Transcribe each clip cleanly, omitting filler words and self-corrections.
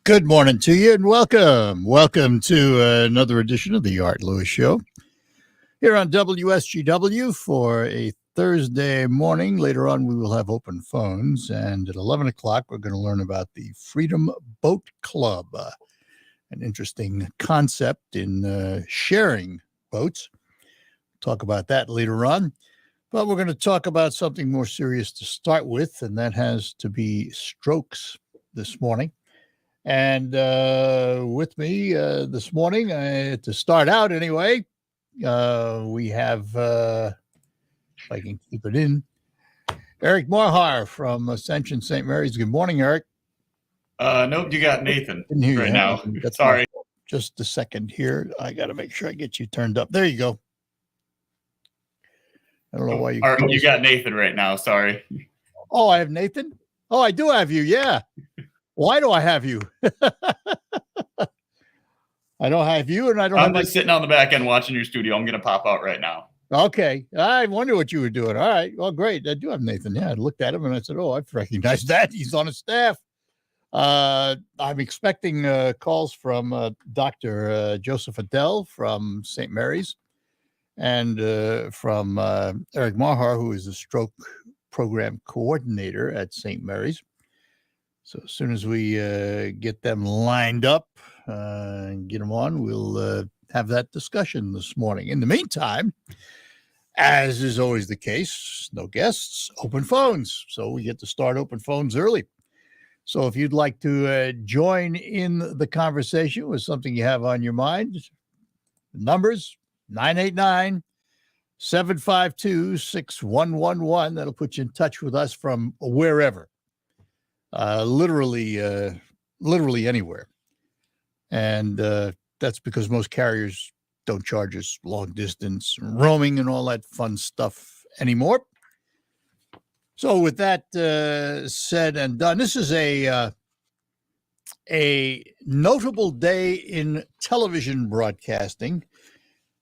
Good morning to you and welcome. Welcome to another edition of the Art Lewis Show here on WSGW for a Thursday morning. Later on, we will have open phones. And at 11 o'clock, we're going to learn about the Freedom Boat Club, an interesting concept in sharing boats. Talk about that later on. But we're going to talk about something more serious to start with, and that has to be strokes this morning. And with me this morning, to start out anyway, we have, if I can keep it in, Eric Marhar from Ascension St. Mary's. Good morning, Eric. Nope, you got Nathan right now. Sorry. Just a second here. I got to make sure I get you turned up. There you go. I don't know why you got Nathan right now. Sorry. Oh, I have Nathan? Oh, I do have you. Yeah. Why do I have you? I don't have you, and I'm just sitting on the back end watching your studio. I'm going to pop out right now. Okay. I wonder what you were doing. All right. Well, great. I do have Nathan. Yeah, I looked at him, and I said, oh, I've recognized that. He's on his staff. I'm expecting calls from Dr. Joseph Adele from St. Mary's and from Eric Marhar, who is a stroke program coordinator at St. Mary's. So as soon as we get them lined up and get them on, we'll have that discussion this morning. In the meantime, as is always the case, no guests, open phones. So we get to start open phones early. So if you'd like to join in the conversation with something you have on your mind, the numbers 989-752-6111. That'll put you in touch with us from wherever. Literally anywhere. And that's because most carriers don't charge us long distance roaming and all that fun stuff anymore. So with that said and done, this is a notable day in television broadcasting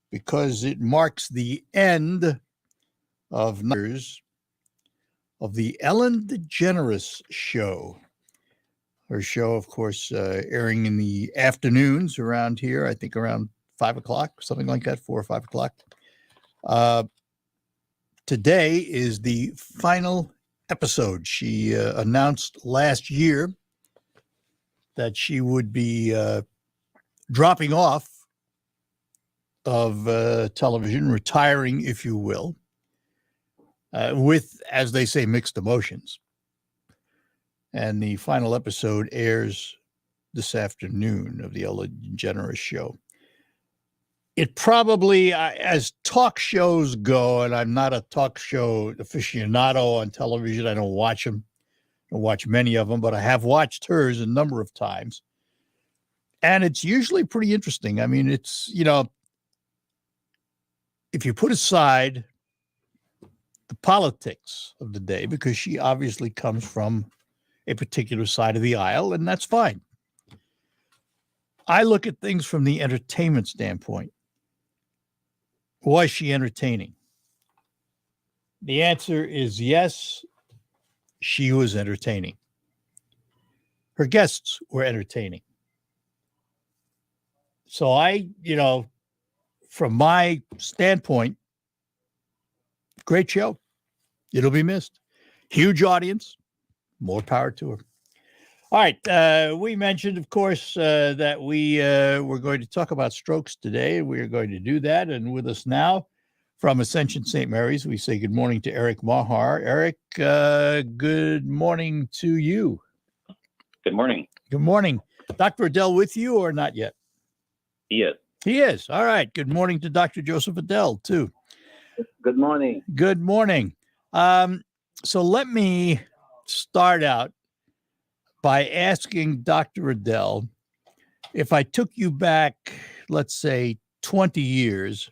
because it marks the end of years of the Ellen DeGeneres show. Her show, of course, airing in the afternoons around here, I think around 5 o'clock, something like that, 4 or 5 o'clock. Today is the final episode. She announced last year that she would be dropping off of television, retiring, if you will. With, as they say, mixed emotions. And the final episode airs this afternoon of the Ellen DeGeneres show. It probably, as talk shows go, and I'm not a talk show aficionado on television. I don't watch them. I don't watch many of them, but I have watched hers a number of times. And it's usually pretty interesting. I mean, it's, if you put aside the politics of the day, because she obviously comes from a particular side of the aisle, and that's fine. I look at things from the entertainment standpoint. Was she entertaining? The answer is yes, she was entertaining. Her guests were entertaining. So from my standpoint, great show. It'll be missed. Huge audience. More power to her. All right. We mentioned, of course, that we were going to talk about strokes today. We are going to do that. And with us now from Ascension St. Mary's, we say good morning to Eric Marhar. Eric, good morning to you. Good morning. Good morning. Dr. Adele with you or not yet? He is. He is. All right. Good morning to Dr. Joseph Adele, too. Good morning. Good morning. So let me start out by asking Dr. Adele, if I took you back, let's say 20 years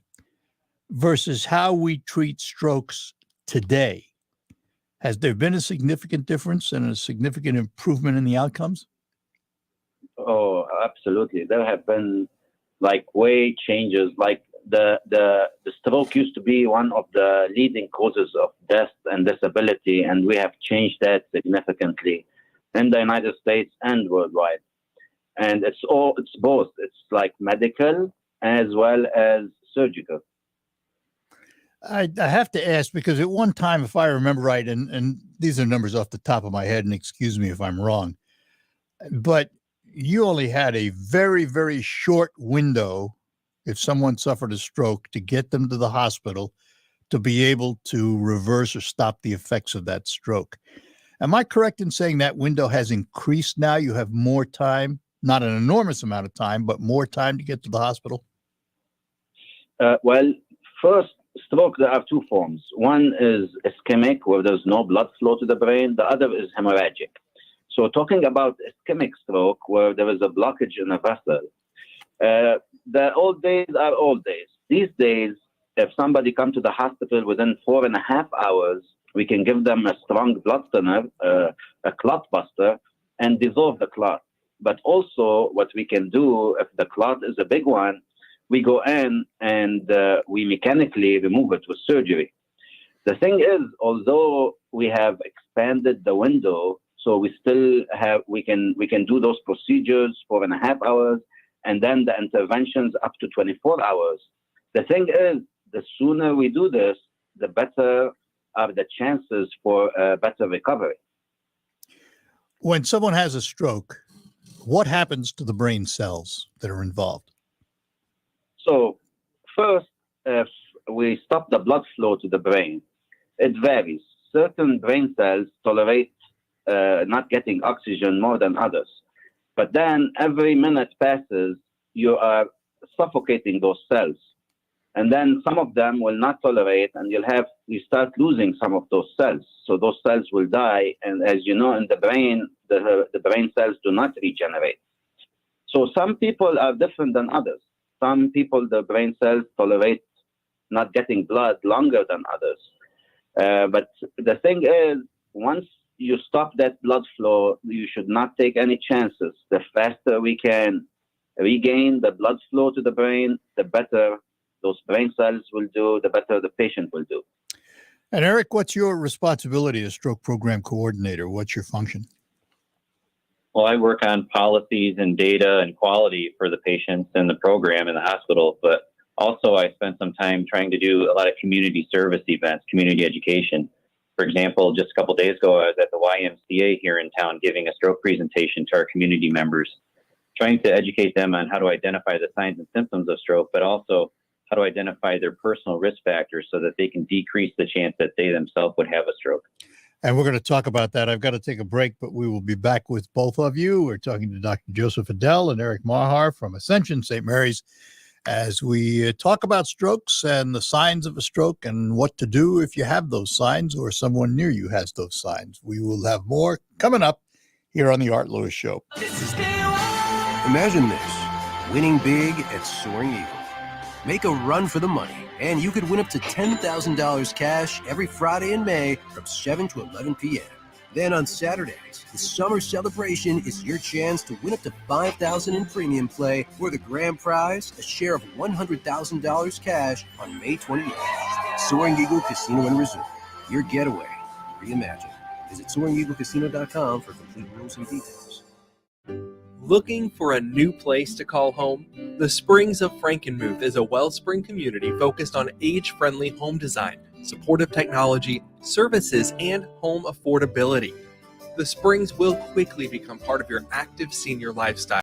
versus how we treat strokes today, has there been a significant difference and a significant improvement in the outcomes? Oh, absolutely. There have been way changes. Like the stroke used to be one of the leading causes of death and disability, and we have changed that significantly in the United States and worldwide. And it's both. It's like medical as well as surgical. I have to ask, because at one time, if I remember right, and these are numbers off the top of my head, and excuse me if I'm wrong, but you only had a very, very short window if someone suffered a stroke to get them to the hospital to be able to reverse or stop the effects of that stroke. Am I correct in saying that window has increased now? You have more time, not an enormous amount of time, but more time to get to the hospital? Well, first, stroke, there are two forms. One is ischemic, where there's no blood flow to the brain. The other is hemorrhagic. So talking about ischemic stroke, where there is a blockage in a vessel, the old days are old days. These days, if somebody comes to the hospital within 4.5 hours, we can give them a strong blood thinner, a clot buster, and dissolve the clot. But also what we can do, if the clot is a big one, we go in and we mechanically remove it with surgery. The thing is, although we have expanded the window, so we can do those procedures 4.5 hours, and then the interventions up to 24 hours. The thing is, the sooner we do this, the better are the chances for better recovery. When someone has a stroke, what happens to the brain cells that are involved? So first, if we stop the blood flow to the brain, it varies. Certain brain cells tolerate not getting oxygen more than others. But then every minute passes, you are suffocating those cells. And then some of them will not tolerate, and you start losing some of those cells. So those cells will die. And as you know, in the brain, the brain cells do not regenerate. So some people are different than others. Some people, the brain cells tolerate not getting blood longer than others. But the thing is, once you stop that blood flow, you should not take any chances. The faster we can regain the blood flow to the brain, the better those brain cells will do, the better the patient will do. And Eric, what's your responsibility as stroke program coordinator? What's your function? Well, I work on policies and data and quality for the patients in the program in the hospital, but also I spent some time trying to do a lot of community service events, community education. For example, just a couple of days ago, I was at the YMCA here in town giving a stroke presentation to our community members, trying to educate them on how to identify the signs and symptoms of stroke, but also how to identify their personal risk factors so that they can decrease the chance that they themselves would have a stroke. And we're going to talk about that. I've got to take a break, but we will be back with both of you. We're talking to Dr. Joseph Adel and Eric Mahar from Ascension St. Mary's as we talk about strokes and the signs of a stroke and what to do if you have those signs or someone near you has those signs. We will have more coming up here on the Art Lewis Show. Imagine this, winning big at Soaring Eagle. Make a run for the money, and you could win up to $10,000 cash every Friday in May from 7 to 11 p.m. Then on Saturdays, the summer celebration is your chance to win up to $5,000 in premium play, or the grand prize, a share of $100,000 cash on May 28th. Soaring Eagle Casino and Resort, your getaway reimagined. Visit SoaringEagleCasino.com for complete rules and details. Looking for a new place to call home? The Springs of Frankenmuth is a Wellspring community focused on age-friendly home design, supportive technology, services, and home affordability. The Springs will quickly become part of your active senior lifestyle.